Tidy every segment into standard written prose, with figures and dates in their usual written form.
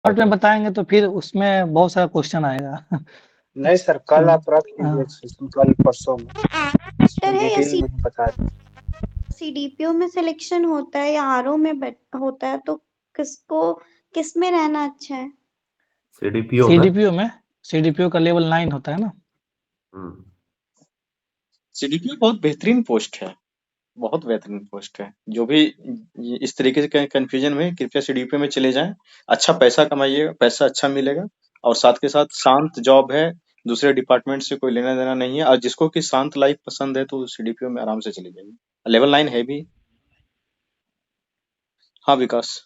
Short में बताएंगे तो फिर उसमें बहुत सारा क्वेश्चन आएगा। नहीं सर, कल आप रख लीजिए हाँ। सेशन, कल परसों में इसमें है या डिटेल में बता दें। सीडीपीओ में सिलेक्शन होता है या आरओ में होता है, तो किस में रहना अच्छा है? सीडीपीओ सीडीपीओ का लेवल 9 होता है ना। सीडीपीओ बहुत बेहतरीन पोस्ट है, बहुत बेहतरीन पोस्ट है। जो भी इस तरीके से कंफ्यूजन में, कृपया सीडीपीओ में चले जाएं। अच्छा पैसा कमाइएगा, पैसा अच्छा मिलेगा, और साथ के साथ शांत जॉब है, दूसरे डिपार्टमेंट से कोई लेना देना नहीं है। और जिसको कि शांत लाइफ पसंद है तो सीडीपीओ में आराम से चले जाइए। लेवल 9 है भी। हाँ विकास,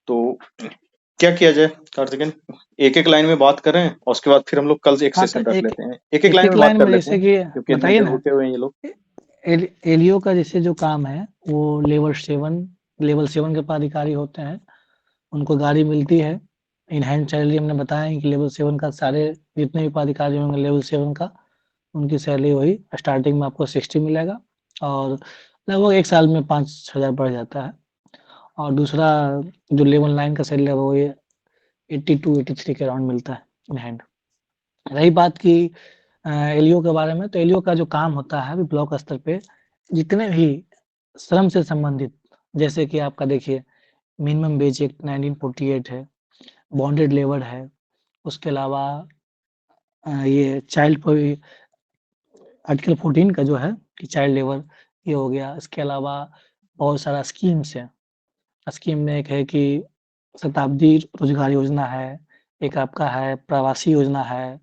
तो क्या किया जाए कार्तिकेन? एक एक लाइन में बात करें और उसके बाद फिर हम लोग कल एक हाँ, सेशन तो रख एक लेते हैं। एक एक लाइन में बात कर लेते जैसे हैं, कि क्योंकि इतने बताइए देर ना, रुके हुए हैं ये लोग। एलियो का जैसे जो काम है वो लेवल 7 के पदाधिकारी होते हैं, उनको गाड़ी मिलती है इन हैंड सैलरी। हमने बताया है कि लेवल 7 का सारे जितने भी पदाधिकारी होंगे लेवल 7 का, उनकी सैलरी वही स्टार्टिंग में आपको 60 मिलेगा और लगभग 1 साल में 5,000 बढ़ जाता है। और दूसरा जो लेवल 9 का सैलरी है वो ये 82-83 के अराउंड मिलता है इन हैंड। रही बात की एलियो के बारे में, तो एलियो का जो काम होता है अभी ब्लॉक स्तर पे जितने भी श्रम से संबंधित, जैसे कि आपका देखिए मिनिमम वेज एक्ट 1948 है, बॉन्डेड लेबर है, उसके अलावा ये चाइल्ड आर्टिकल 14 का जो है कि चाइल्ड लेबर ये हो गया। इसके अलावा बहुत सारा स्कीम्स है। स्कीम में एक है कि शताब्दी रोजगार योजना है, एक आपका है प्रवासी योजना है,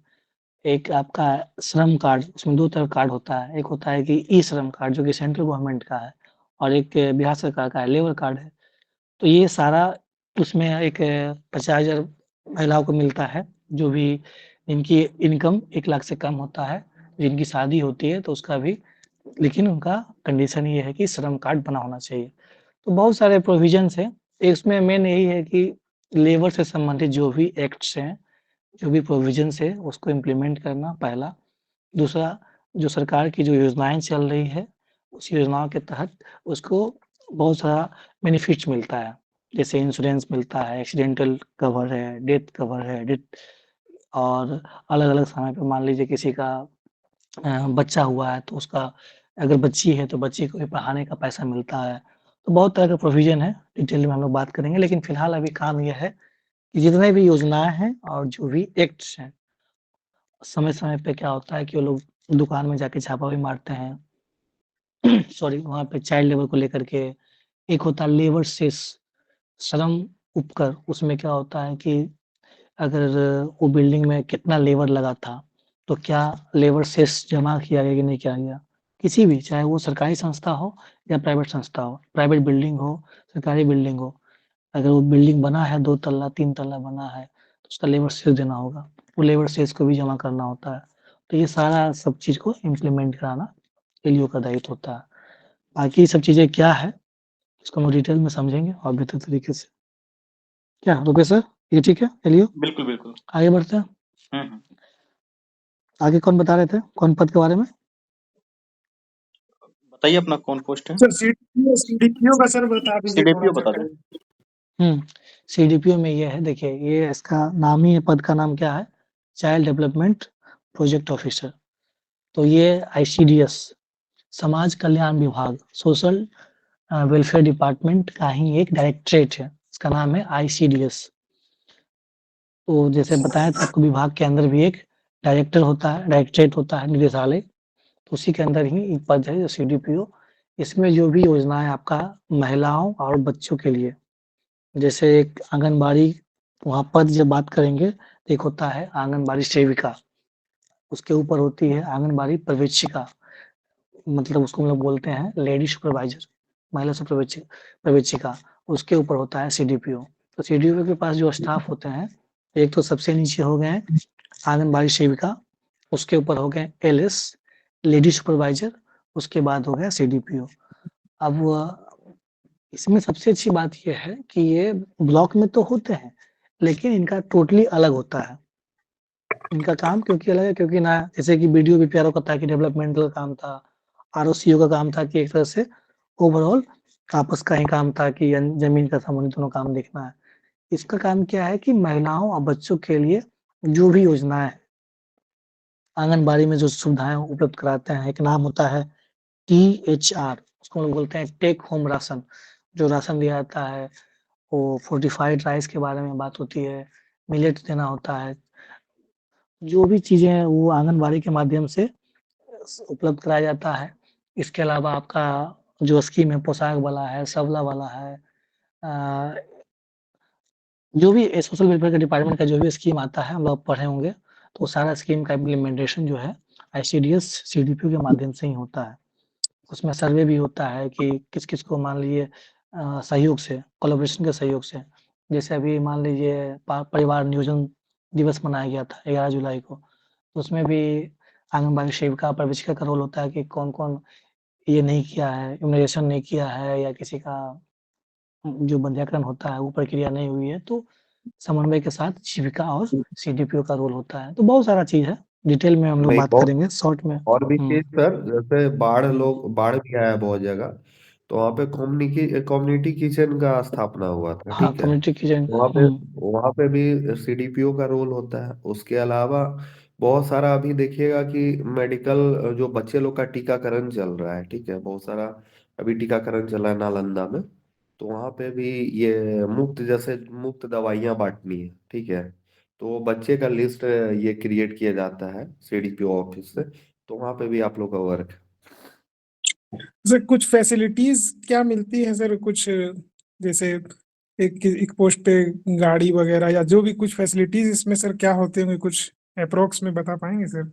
एक आपका श्रम कार्ड, उसमें 2 तरह कार्ड होता है। एक होता है कि ई श्रम कार्ड जो कि सेंट्रल गवर्नमेंट का है, और एक बिहार सरकार का है लेबर कार्ड है। तो ये सारा उसमें एक 50,000 महिलाओं को मिलता है, जो भी इनकी इनकम 1 लाख से कम होता है, जिनकी शादी होती है तो उसका भी, लेकिन उनका कंडीशन ये है कि श्रम कार्ड बना होना चाहिए। तो बहुत सारे प्रोविजंस हैं, इसमें मेन यही है कि लेबर से संबंधित जो भी एक्ट्स हैं, जो भी प्रोविजंस है उसको इम्प्लीमेंट करना पहला। दूसरा, जो सरकार की जो योजनाएं चल रही है उस योजनाओं के तहत उसको बहुत सारा बेनिफिट्स मिलता है, जैसे इंश्योरेंस मिलता है, एक्सीडेंटल कवर है, डेथ कवर है, डेथ, और अलग-अलग समय पे मान लीजिए किसी का बच्चा हुआ है तो उसका, अगर बच्ची है तो बच्ची को भी पढ़ाने का पैसा मिलता है। तो बहुत तरह का प्रोविजन है, डिटेल में हम लोग बात करेंगे, लेकिन फिलहाल अभी काम ये है कि जितने भी योजनाएं हैं और जो भी एक्ट्स हैं, समय-समय पे क्या होता है कि वो लोग दुकान में जाके छापा भी मारते हैं। सॉरी, वहाँ पे चाइल्ड लेबर को लेकर के। एक होता है लेबर सेस, श्रम उपकर, उसमें क्या होता है कि अगर वो बिल्डिंग में कितना लेबर लगा था, तो क्या लेबर सेस जमा किया गया कि नहीं किया गया। किसी भी, चाहे वो सरकारी संस्था हो या प्राइवेट संस्था हो, प्राइवेट बिल्डिंग हो, सरकारी बिल्डिंग हो, अगर वो बिल्डिंग बना है 2 तल्ला 3 तल्ला बना है तो उसका लेबर सेस देना होगा, वो लेबर सेस को भी जमा करना होता है। तो ये सारा सब चीज़ को इम्प्लीमेंट कराना एलियो का दायित्व होता है। बाकी सब चीज़ें क्या है इसको हम डिटेल में समझेंगे और बेहतर तरीके से। क्या रुपए सर, ये ठीक है एलियो? बिल्कुल बिल्कुल। आगे बढ़ते हैं। हम्म। आगे कौन बता रहे थे, कौन पद के बारे में? बताइए अपना कौन पोस्ट है। सर सीडीपीओ का सर बता दीजिए थोड़ा सीडीपीओ सा बता दें। हम्म, सीडीपीओ में ये है, देखिए ये इसका नाम ही है, पद का नाम क्या है, चाइल्ड डेवलपमेंट प्रोजेक्ट ऑफिसर। तो ये आईसीडीएस, समाज कल्याण विभाग, सोशल वेलफेयर डिपार्टमेंट का ही एक डायरेक्टरेट है, इसका नाम है आईसीडीएस। तो जैसे बताया था आपको, विभाग के अंदर भी एक डायरेक्टर होता है, डायरेक्टरेट होता है, निदेशालय, तो उसी के अंदर ही एक पद है जो सीडीपीओ। इसमें जो भी योजनाएं आपका महिलाओं और बच्चों के लिए, जैसे एक आंगनबाड़ी, वहाँ पद जब बात करेंगे तो एक होता है आंगनबाड़ी सेविका, उसके ऊपर होती है आंगनबाड़ी पर्यवेक्षिका, मतलब उसको हम लोग बोलते हैं लेडी सुपरवाइजर, महिला पर्यवेक्षिका, उसके ऊपर होता है सीडीपीओ। तो सीडीपीओ के पास जो स्टाफ होते हैं, एक तो सबसे नीचे हो गए आंगनबाड़ी सेविका, उसके ऊपर हो गए एलएस लेडी सुपरवाइजर, उसके बाद हो गया सीडीपीओ। अब इसमें सबसे अच्छी बात ये है कि ये ब्लॉक में तो होते हैं, लेकिन इनका टोटली अलग होता है। इनका काम क्योंकि अलग है, क्योंकि ना जैसे कि बीडीओ बीपीआरओ का था कि डेवलपमेंटल काम था, आरओसीओ का काम था कि एक तरह से ओवरऑल आपस का ही काम था कि ज़मीन का संबंधी दोनों काम देखना है। इसका काम क्या है कि महिलाओं और बच्चों के लिए जो भी योजनाएँ हैं, आंगनबाड़ी में जो सुविधाएँ उपलब्ध कराते हैं, एक नाम होता है THR, उसको हम लोग बोलते हैं टेक होम राशन। जो राशन दिया जाता है, वो फोर्टिफाइड राइस के बारे में बात होती है, मिलेट देना होता है। जो भी चीज़ें हैं वो आंगनबाड़ी के माध्यम से उपलब्ध कराया जाता है। इसके अलावा आपका जो स्कीम है पोशाक वाला है, सबला वाला है, अ, जो भी सोशल वेलफेयर के डिपार्टमेंट का जो भी स्कीम आता है, हम लोग पढ़े होंगे, तो सारा स्कीम का इम्प्लीमेंटेशन जो है आईसीडीएस, सीडीपीओ के माध्यम से ही होता है। उसमें सर्वे भी होता है कि किस-किस को मान लीजिए सहयोग से, कोलैबोरेशन के सहयोग से, जैसे अभी मान लीजिए परिवार नियोजन दिवस मनाया गया था 11 जुलाई को, तो उसमें भी आंगनबाड़ी सेविका, प्रवेशिका का रोल होता है कि कौन-कौन ये नहीं किया है, इम्यूनाइज़ेशन नहीं किया है या किसी का जो बंध्याकरण होता है वो प्रक्रिया नहीं हुई है, तो समन्वय के साथ शिविका और सीडीपीओ का रोल होता है। तो बहुत सारा चीज़ है, डिटेल में हम लोग मैं एक बात करेंगे शॉर्ट में। और भी चीज सर, जैसे बाढ़ भी आया बहुत जगह, तो वहाँ पे कम्युनिटी किचन का स्थापना हुआ था, हाँ, ठीक है। कम्युनिटी किचन वहाँ पे भी सीडीपीओ का रोल होता है। उसके अलावा बहुत सारा अभी देखिएगा कि मेडिकल जो बच्चे लोग का टीकाकरण चल रहा है, ठीक है, बहुत सारा अभी टीकाकरण चल रहा है नालंदा में। तो वहाँ पे भी ये मुफ्त दवाइयाँ बांटनी है, ठीक है। तो बच्चे का लिस्ट ये क्रिएट किया जाता है सीडीपीओ ऑफिस से। तो वहाँ पे भी आप लोग का वर्क है। सर कुछ फैसिलिटीज क्या मिलती है सर, कुछ जैसे एक पोस्ट पे गाड़ी वगैरह या जो भी कुछ फैसिलिटीज इसमें सर क्या होते होंगे, कुछ अप्रोक्स में बता पाएंगे सर?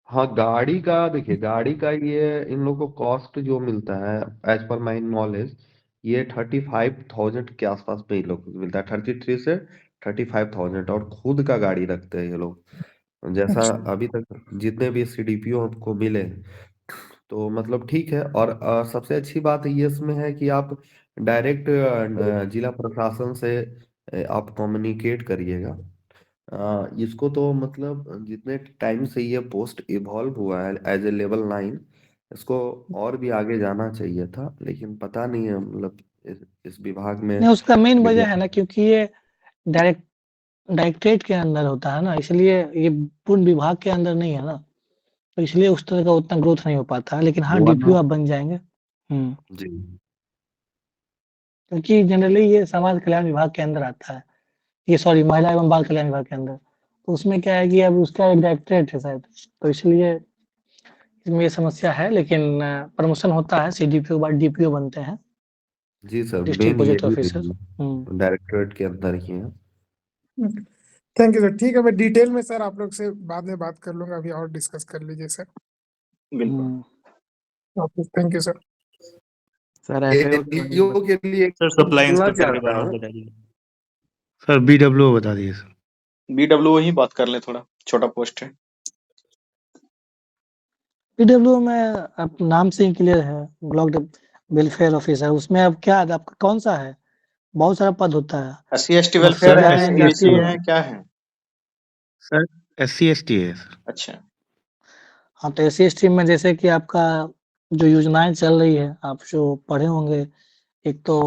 हाँ, गाड़ी का देखिए, गाड़ी का ये इन लोगों को कॉस्ट जो मिलता है, एज पर माई नॉलेज, ये 35,000 के आसपास में इन लोग को मिलता है, 33 से 35,000। और खुद का गाड़ी रखते हैं ये लोग। जैसा अच्छा अभी तक जितने भी सीडीपीओ हमको मिले, तो मतलब ठीक है। और सबसे अच्छी बात ये इसमें है कि आप डायरेक्ट जिला प्रशासन से आप कम्युनिकेट करिएगा। इसको तो मतलब जितने टाइम से ये पोस्ट इवॉल्व हुआ है एज ए लेवल 9, इसको और भी आगे जाना चाहिए था, लेकिन पता नहीं है मतलब इस विभाग में नहीं, उसका मेन वजह है विद्या- ना क्योंकि ये डायरेक्ट डायरेक्टरेट के अंदर होता है ना, इसलिए ये पूर्ण विभाग के अंदर नहीं है ना, तो इसलिए उस तरह का उतना ग्रोथ नहीं हो पाता है। लेकिन हाँ, वरना डीपीओ आप बन जाएँगे। जी क्योंकि जनरली ये समाज कल्याण विभाग के अंदर आता है। ये सॉरी महिला एवं बाल कल्याण विभाग के अंदर। तो उसमें क्या है कि अब उसका एक डायरेक्टरेट है शायद, तो इसलिए इसमें ये समस्या है लेकिन प्रमोशन होता है, सीडीपीओ के बाद डीपीओ बनते हैं, जी सर, डिस्ट्रिक्ट मेन ये प्रोजेक्ट भी ऑफिसर। हुँ। डायरेक्टरेट के अंदर ही है। Thank you sir. ठीक है, मैं डिटेल में सर आप लोग से बाद में बात कर लूंगा, अभी और डिस्कस कर लीजिए सर। बिल्कुल। Okay, thank you sir. Sir FAO NGO के लिए सर सप्लाई बोलना इंस्पेक्टर के चाहता बारे में हूँ। बता दीजिए। सर बीडब्ल्यू बता दीजिए सर। बीडब्ल्यू ही बात कर ले, थोड़ा छोटा पोस्ट है। पीडब्ल्यू में अब नाम से ही क्लियर है, ब्लॉक वेलफेयर ऑफिसर। उसमें अब क्या आपका कौन-सा है? बहुत सारा पद होता है। एससी एसटी वेलफेयर मत्स्य सर है, है, एससी ओबीसी एसटी डीपीओ है है, है। क्या है? सर, एससी एसटी है सर। अच्छा। हाँ, तो एससी-एसटी में जैसे कि आपका जो योजनाएँ चल रही है, आप जो पढ़े होंगे, एक तो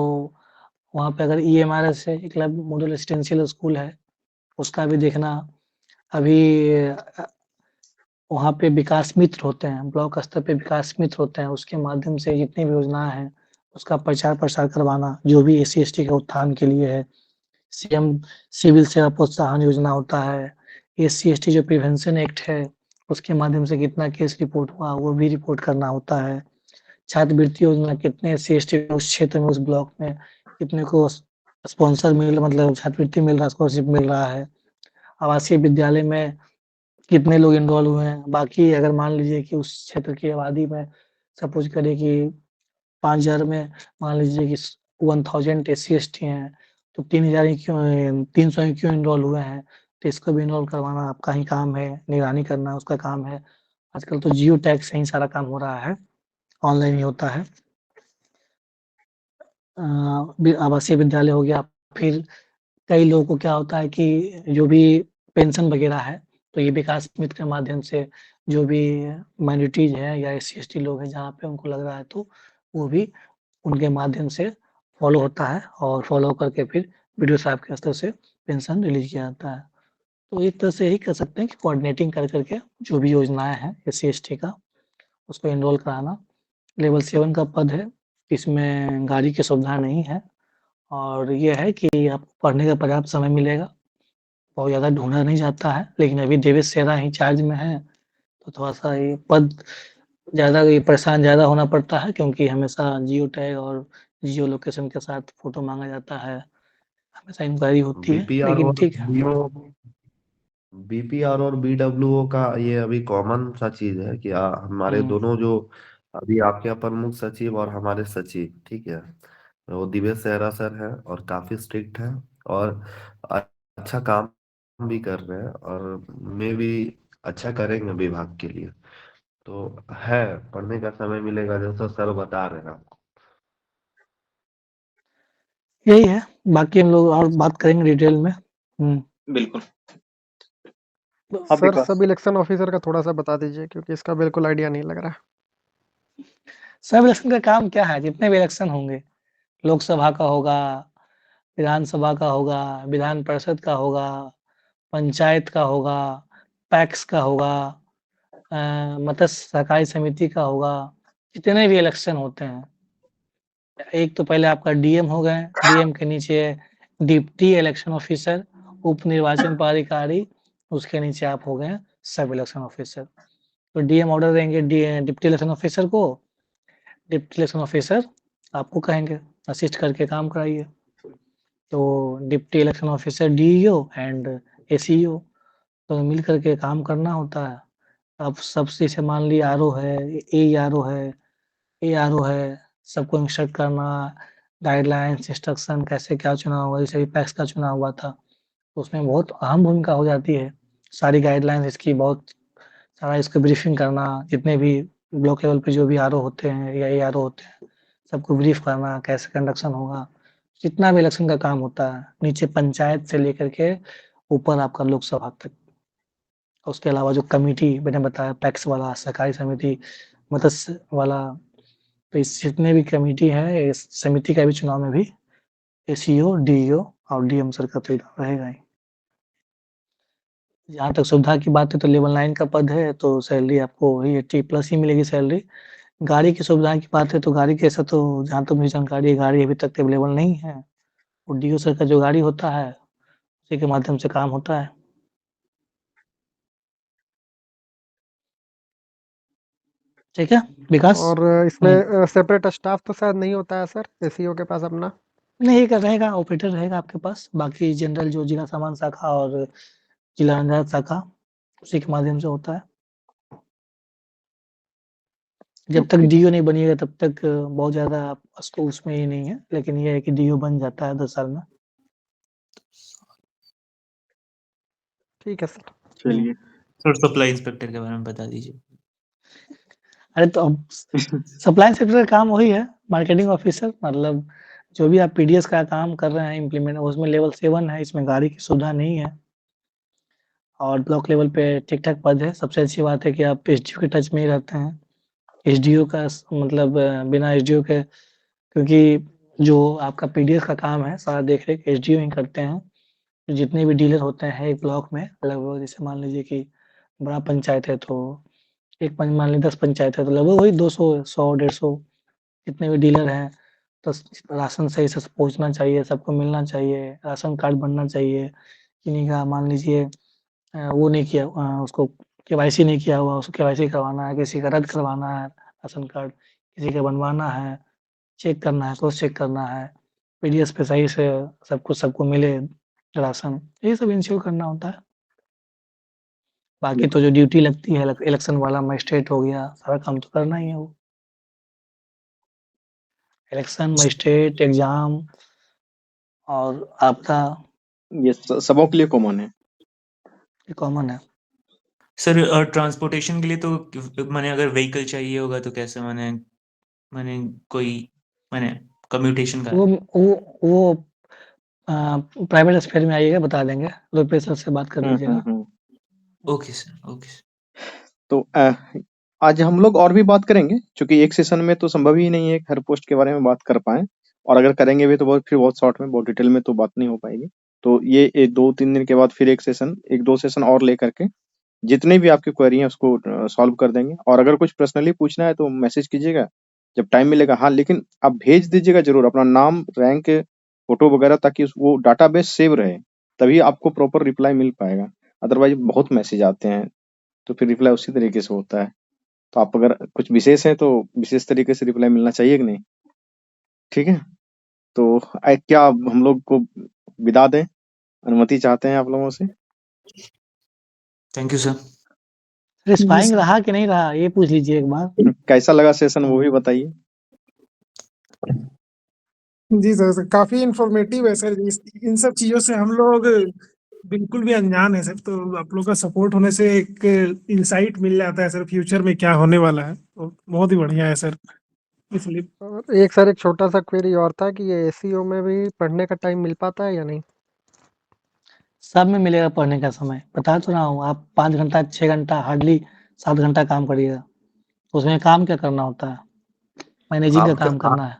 वहाँ पे अगर ईएमआरएस है, एकलव्य मॉडल रेसिडेंशियल स्कूल है, उसका भी देखना। अभी वहाँ पे विकास मित्र होते हैं, ब्लॉक स्तर पे विकास मित्र होते हैं, उसके माध्यम से जितनी भी योजनाएँ हैं, उसका प्रचार-प्रसार करवाना, जो भी एससी-एसटी के उत्थान के लिए है। सीएम सिविल सेवा प्रोत्साहन योजना होता है, एससी-एसटी जो प्रिवेंशन एक्ट है, उसके माध्यम से कितना केस रिपोर्ट हुआ, वो भी रिपोर्ट करना होता है। छात्रवृत्ति योजना कितने एससी-एसटी उस क्षेत्र में, उस ब्लॉक में कितने को स्पॉन्सर मिल मतलब छात्रवृत्ति मिल रहा है, स्कॉलरशिप मिल रहा है। आवासीय विद्यालय में कितने लोग इनरोल हुए हैं। बाकी अगर मान लीजिए कि उस क्षेत्र की आबादी में सपोज़ करिए कि 5,000 में मान लीजिए कि 1000 एससी-एसटी हैं, तो 3000 ही क्यों 300 ही क्यों इनरोल हुए हैं, तो इसको भी इनरोल करवाना आपका ही काम है, निगरानी करना उसका काम है। आजकल तो जियो टैग से ही सारा काम हो रहा है, ऑनलाइन ही होता है। आवासीय विद्यालय हो गया, फिर कई लोगों को क्या होता है कि जो भी पेंशन वगैरह है, तो ये विकास मित्र के माध्यम से जो भी माइनॉरिटीज़ हैं या एससी-एसटी लोग हैं, जहाँ पे उनको लग रहा है तो वो भी उनके माध्यम से फॉलो होता है और फॉलो करके फिर वीडियो साहब के स्तर से पेंशन रिलीज किया जाता है। तो एक तरह से यही कह सकते हैं कि कोऑर्डिनेटिंग करके जो भी योजनाएँ हैं SC/ST का उसको एनरोल कराना। लेवल 7 का पद है, इसमें गाड़ी की सुविधा नहीं है और ये है कि आपको पढ़ने का पर्याप्त समय मिलेगा, बहुत ज़्यादा ढूँढा नहीं जाता है, लेकिन अभी देवेश सेरा ही चार्ज में है, तो थोड़ा-सा ये पद ज़्यादा ये परेशान ज़्यादा होना पड़ता है क्योंकि हमेशा जियो टैग और जियो लोकेशन के साथ फ़ोटो माँगा जाता है, हमेशा इंक्वायरी होती है, बीपीआर लेकिन और ठीक है। बीपीआर और बीडब्ल्यूओ का ये अभी कॉमन सा चीज है कि हमारे हुँ, दोनों जो अभी आपके यहाँ प्रमुख सचिव और हमारे सचिव, ठीक है, वो दिवेश सेहरा सर है और काफी स्ट्रिक्ट है और अच्छा काम भी कर रहे हैं और मे भी अच्छा करेंगे विभाग के लिए। तो है, पढ़ने का समय मिलेगा जैसा सर बता रहे हैं आपको। यही है, बाकी हम लोग और बात करेंगे डिटेल में। बिल्कुल। तो सर विकास। सब इलेक्शन ऑफिसर का थोड़ा सा बता दीजिए क्योंकि इसका बिल्कुल आइडिया नहीं लग रहा। सब इलेक्शन का काम क्या है? जितने भी इलेक्शन होंगे, लोकसभा का होगा, विधानसभा का होगा, विधान परिषद का होगा, पंचायत का होगा, पैक्स का होगा, मत्स्य सहकारी समिति का होगा, जितने भी इलेक्शन होते हैं, एक तो पहले आपका डीएम हो गए, डीएम के नीचे डिप्टी इलेक्शन ऑफिसर, उप निर्वाचन पदाधिकारी, उसके नीचे आप हो गए सब इलेक्शन ऑफिसर। तो डीएम ऑर्डर देंगे डिप्टी इलेक्शन ऑफिसर को, डिप्टी इलेक्शन ऑफिसर आपको कहेंगे असिस्ट करके काम कराइए। तो deputy election officer DEO and ACEO तो मिल करके काम करना होता है। अब सबसे से मान ली आरओ है, एआरओ है, एआरओ है, सबको इंस्ट्रक्ट करना, गाइडलाइंस, इंस्ट्रक्शन कैसे क्या चुनाव हुआ, जैसे पैक्स का चुनाव हुआ था, तो उसमें बहुत अहम भूमिका हो जाती है। सारी गाइडलाइंस इसकी बहुत सारा इसको ब्रीफिंग करना, जितने भी ब्लॉक लेवल पे जो भी आरओ होते हैं या एआरओ होते हैं, सबको ब्रीफ करना, कैसे कंडक्शन होगा, जितना भी इलेक्शन का काम होता है, नीचे पंचायत से लेकर के ऊपर आपका लोकसभा तक। उसके अलावा जो कमिटी मैंने बताया पैक्स वाला, सहकारी समिति, मत्स्य वाला, तो इस जितने भी कमिटी है, इस समिति का भी चुनाव में भी एसीईओ, डीईओ और डीएम सर का तो रहेगा ही। जहाँ तक सुविधा की बात है तो लेवल 9 का पद है, तो सैलरी आपको वही 80+ ही मिलेगी सैलरी। गाड़ी की सुविधा की बात है तो गाड़ी की ऐसा तो जहाँ तक मुझे जानकारी है, गाड़ी अभी तक अवेलेबल नहीं है। और डीओ सर का जो गाड़ी होता है, उसी के माध्यम से काम होता है। ठीक है, विकास? और इसमें सेपरेट स्टाफ तो शायद नहीं होता है सर, एसीओ के पास अपना। नहीं एक रहेगा, ऑपरेटर रहेगा आपके पास, बाकी जनरल जो जिला सामान शाखा और जिला अंदाज शाखा, उसी के माध्यम से होता है। जब तक डीओ नहीं बनिएगा तब तक बहुत ज़्यादा उसको उसमें ही नहीं है, लेकिन ये है कि डीओ बन जाता है 10 साल में। ठीक है सर। चलिए। सर सप्लाई इंस्पेक्टर के बारे में बता दीजिए। अरे तो अब सप्लाई इंस्पेक्टर का काम वही है, मार्केटिंग ऑफिसर, मतलब जो भी आप पीडीएस का काम कर रहे हैं इम्प्लीमेंट, उसमें लेवल 7 है, इसमें गाड़ी की सुविधा नहीं है और ब्लॉक लेवल पे ठीक-ठाक पद है। सबसे अच्छी बात है कि आप एसडीओ के टच में ही रहते हैं। एसडीओ का मतलब बिना एसडीओ के, क्योंकि जो आपका पीडीएस का काम है सारा देख-रेख एसडीओ ही करते हैं। जितने भी डीलर होते हैं एक ब्लॉक में, लगभग जैसे मान लीजिए कि बड़ा पंचायत है तो एक मान लीजिए 10 पंचायत है तो लगभग वही 200, 100, 150 जितने भी डीलर हैं, तो राशन सही से पहुँचना चाहिए, सबको मिलना चाहिए, राशन कार्ड बनना चाहिए। किन्हीं का मान लीजिए वो नहीं किया, उसको केवाईसी नहीं किया हुआ, उसको केवाईसी करवाना है, किसी का रद्द करवाना है राशन कार्ड, किसी का बनवाना है, चेक करना है, क्रॉस चेक करना है, पीडीएस पे सही से सबको मिले राशन, ये सब इंश्योर करना होता है। बाकी तो जो ड्यूटी लगती है इलेक्शन वाला मजिस्ट्रेट हो गया, सारा काम तो करना ही है वो। इलेक्शन, मजिस्ट्रेट, एग्जाम और आपका ये सबों के लिए कॉमन है। ये कॉमन है। सर ट्रांसपोर्टेशन के लिए तो माने अगर व्हीकल चाहिए होगा तो कैसे, माने कोई माने कम्यूटेशन का? वो प्राइवेट स्फीयर में आइएगा, बता देंगे, रुपये सर से बात कर लीजिएगा। Okay sir, okay sir. तो आज हम लोग और भी बात करेंगे, क्योंकि एक सेशन में तो संभव ही नहीं है कि हर पोस्ट के बारे में बात कर पाए, और अगर करेंगे भी तो बहुत शॉर्ट में, बहुत डिटेल में तो बात नहीं हो पाएगी। तो ये 2-3 दिन के बाद फिर एक दो सेशन और लेकर के जितनी भी आपकी क्वेरी है उसको सॉल्व कर देंगे। और अगर कुछ पर्सनली पूछना है तो मैसेज कीजिएगा जब टाइम मिलेगा। हाँ, लेकिन आप भेज दीजिएगा जरूर अपना नाम, रैंक, फोटो वगैरह, ताकि वो डाटाबेस सेव रहे, तभी आपको प्रॉपर रिप्लाई मिल पाएगा। अदरवाइज बहुत मैसेज आते हैं तो फिर रिप्लाई उसी तरीके से होता है। तो आप अगर कुछ विशेष है तो विशेष तरीके से रिप्लाई मिलना चाहिए कि नहीं? ठीक है, तो क्या हम लोग को विदा दें? अनुमति चाहते हैं आप लोगों से? Thank you sir. सेटिस्फाइंग रहा कि नहीं रहा ये पूछ लीजिए एक बार। कैसा लगा सेशन वो भी बताइए। जी सर, काफी इंफॉर्मेटिव है सर। इन सब चीजों से हम लोग बिल्कुल भी अनजान है सर, तो आप लोग का सपोर्ट होने से एक इंसाइट मिल जाता है सर फ्यूचर में क्या होने वाला है, तो बहुत ही बढ़िया है सर। इसलिए और एक सर एक छोटा सा क्वेरी और था कि ये एसीओ में भी पढ़ने का टाइम मिल पाता है या नहीं? सब में मिलेगा पढ़ने का समय, बता तो रहा हूँ। आप 5 घंटा 6 घंटा हार्डली 7 घंटा काम करिएगा, उसमें काम क्या करना होता है? मैनेजिंग का आपका काम करना है।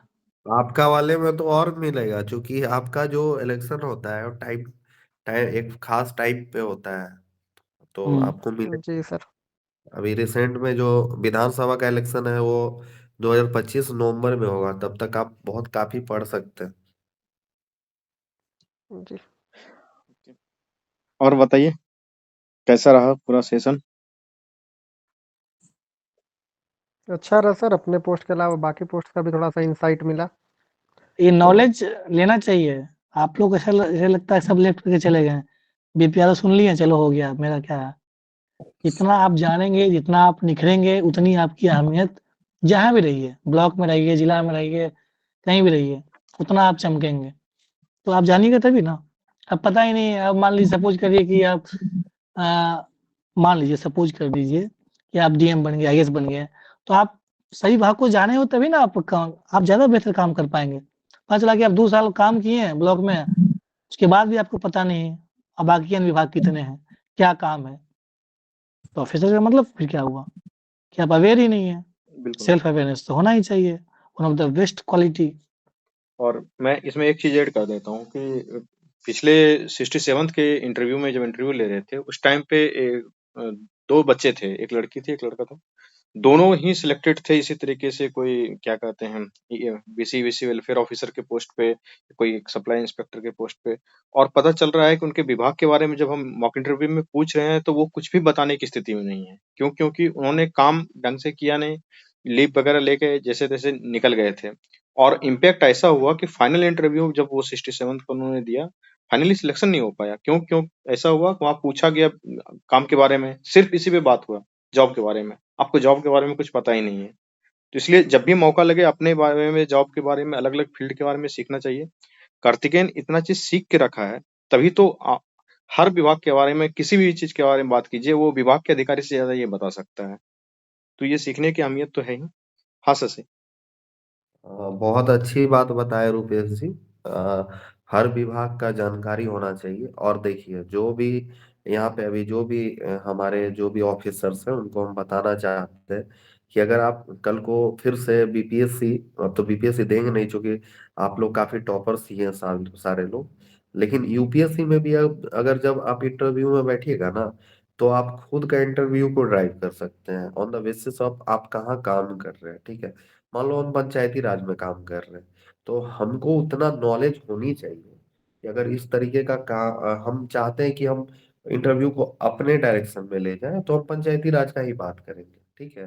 आपका वाले में तो और मिलेगा, क्योंकि आपका जो इलेक्शन होता है वो टाइम टाइम एक खास टाइम पे होता है, तो आपको मिलेगा। जी सर। अभी रिसेंट में जो विधानसभा का इलेक्शन है वो 2025 नवंबर में होगा, तब तक आप बहुत काफी पढ़ सकते हैं। जी और बताइए कैसा रहा पूरा सेशन? अच्छा रहा सर, अपने पोस्ट के अलावा बाकी पोस्ट का भी थोड़ा सा इंसाइट मिला। ये नॉलेज लेना चाहिए। आप लोग ऐसा लगता है सब लेफ्ट करके चले गए। बीपीआर सुन लिए, चलो हो गया, मेरा क्या है। जितना आप जानेंगे, जितना आप निखरेंगे, उतनी आपकी अहमियत जहाँ भी रहिए, ब्लॉक में रहिए, जिला में रहिए, कहीं भी रहिए, उतना आप चमकेंगे। तो आप जानिएगा तभी ना। अब पता ही नहीं है। अब मान लीजिए, सपोज करिए कि आप आ, मान लीजिए, सपोज कर दीजिए कि आप डीएम बन गए, आईएएस बन गए, तो आप सही भाग को जाने हो तभी ना आप ज्यादा बेहतर काम कर पाएंगे। पता चला कि आप 2 साल काम किए हैं ब्लॉक में, उसके बाद भी आपको पता नहीं है अब बाकी अन्य विभाग कितने हैं, क्या काम है। तो ऑफिसर का मतलब फिर क्या हुआ कि आप अवेयर ही नहीं है। बिल्कुल। सेल्फ अवेयरनेस तो होना ही चाहिए, one of the best quality. और मैं इसमें एक चीज ऐड कर देता हूँ कि पिछले 67th के इंटरव्यू में जब इंटरव्यू ले रहे थे उस टाइम पे 2 बच्चे थे, एक लड़की थी एक लड़का था। दोनों ही सिलेक्टेड थे इसी तरीके से, कोई क्या कहते हैं बीसी वेलफेयर ऑफिसर के पोस्ट पे, कोई सप्लाई इंस्पेक्टर के पोस्ट पे। और पता चल रहा है कि उनके विभाग के बारे में जब हम मॉक इंटरव्यू में पूछ रहे हैं तो वो कुछ भी बताने की स्थिति में नहीं है। क्यों? क्योंकि उन्होंने काम ढंग से किया नहीं, लीव वगैरह लेके जैसे तैसे निकल गए थे। और इम्पैक्ट ऐसा हुआ कि फाइनल इंटरव्यू जब वो 67th को उन्होंने दिया, फाइनली सिलेक्शन नहीं हो पाया। क्यों? क्यों ऐसा हुआ? वहां पूछा गया काम के बारे में, सिर्फ इसी पे बात हुआ, जॉब के बारे में। आपको जॉब के बारे में कुछ पता ही नहीं है। तो इसलिए जब भी मौका लगे अपने बारे में, जॉब के बारे में, अलग अलग फील्ड के बारे में सीखना चाहिए। कार्तिकेयन इतना चीज सीख के रखा है, तभी तो हर विभाग के बारे में, किसी भी चीज के बारे में बात कीजिए, वो विभाग के अधिकारी से ज्यादा ये बता सकता है। तो ये सीखने की अहमियत तो है ही। हाँ शशि। बहुत अच्छी बात बताए रुपेश जी। अ, हर विभाग का जानकारी होना चाहिए। और देखिए, जो भी यहाँ पे अभी जो भी हमारे जो भी ऑफिसर्स हैं उनको हम बताना चाहते हैं कि अगर आप कल को फिर से बीपीएससी, अब तो बीपीएससी देंगे नहीं क्योंकि आप लोग काफी टॉपर्स ही हैं सारे लोग, लेकिन यूपीएससी में भी अगर जब आप इंटरव्यू में बैठिएगा ना, तो आप खुद का इंटरव्यू को ड्राइव कर सकते हैं ऑन द बेसिस ऑफ आप कहाँ काम कर रहे हैं। ठीक है, मान लो हम पंचायती राज में काम कर रहे हैं, तो हमको उतना नॉलेज होनी चाहिए कि अगर इस तरीके का काम हम चाहते हैं कि हम इंटरव्यू को अपने डायरेक्शन में ले जाएं, तो हम पंचायती राज का ही बात करेंगे। ठीक है,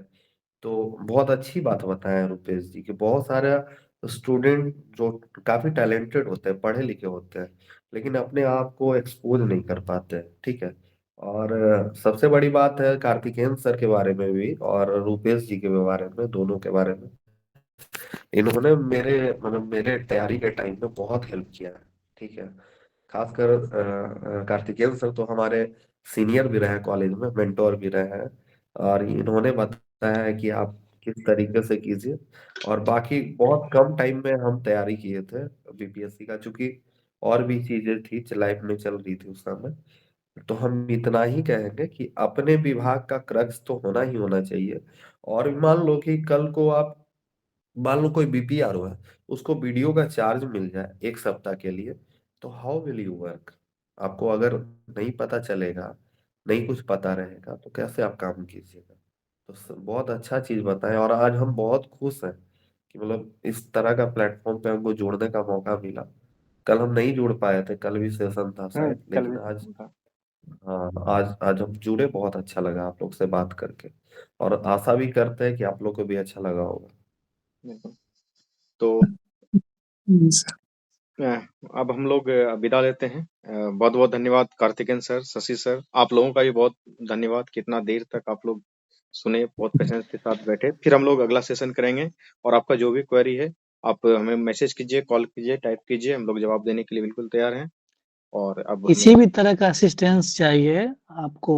तो बहुत अच्छी बात बताया रुपेश जी कि बहुत सारे स्टूडेंट जो काफी टैलेंटेड होते हैं, पढ़े लिखे होते हैं, लेकिन अपने आप को एक्सपोज नहीं कर पाते हैं। ठीक है, और सबसे बड़ी बात है कार्तिकेयन सर के बारे में भी और रुपेश जी के बारे में, दोनों के बारे में, इन्होंने मेरे तैयारी के टाइम में बहुत हेल्प किया है। ठीक है, खासकर कार्तिकेयन सर तो हमारे सीनियर भी रहे, कॉलेज में मेंटोर भी रहे हैं, और इन्होंने बताया है कि आप किस तरीके से कीजिए। और बाकी बहुत कम टाइम में हम तैयारी किए थे बीपीएससी का, चूंकि और भी चीजें थी लाइफ में चल रही थी उस समय। तो हम इतना ही कहेंगे कि अपने विभाग का क्रक्स तो होना ही होना चाहिए। और मान लो कि कल को आप, मान लो कोई बीपीआरओ है, उसको वीडियो का चार्ज मिल जाए 1 सप्ताह के लिए, तो हाउ विल यू वर्क? आपको अगर नहीं पता चलेगा, नहीं कुछ पता रहेगा, तो कैसे आप काम कीजिएगा? तो बहुत अच्छा चीज बताएं, और आज हम बहुत खुश हैं कि मतलब इस तरह का प्लेटफॉर्म पे हमको जुड़ने का मौका मिला। कल हम नहीं जुड़ पाए थे, कल भी सेशन था शायद, कल लेकिन भी आज, था। हाँ, आज हम जुड़े, बहुत अच्छा लगा आप लोग से बात करके, और आशा भी करते हैं कि आप लोग को भी अच्छा लगा होगा। बिल्कुल। तो सर। अब हम लोग विदा लेते हैं। बहुत बहुत धन्यवाद कार्तिकेयन सर, शशि सर, आप लोगों का भी बहुत धन्यवाद, कितना देर तक आप लोग सुने, बहुत पेशेंस के साथ बैठे। फिर हम लोग अगला सेशन करेंगे, और आपका जो भी क्वेरी है आप हमें मैसेज कीजिए, कॉल कीजिए, टाइप कीजिए, हम लोग जवाब देने के लिए बिल्कुल तैयार हैं। और अब किसी हमें भी तरह का असिस्टेंस चाहिए आपको,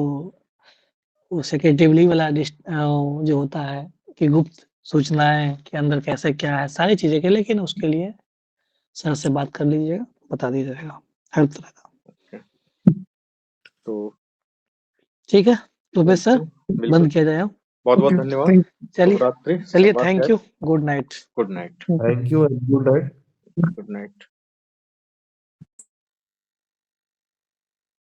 वो सेक्रेटिवली वाला जो होता है कि गुप्त सूचनाएं के अंदर कैसे क्या है, सारी चीजें के, लेकिन उसके लिए सर से बात कर लीजिएगा, बता दिया जाएगा हर तरह का। तो ठीक है, तो फिर सर बिल्कुल बंद किया जाए। बहुत बहुत ओके, धन्यवाद। थैंक चलिए शुभ रात्रि, चलिए, शब्बा थैंक खैर, you, good night. Good night, thank you and good night. Good night.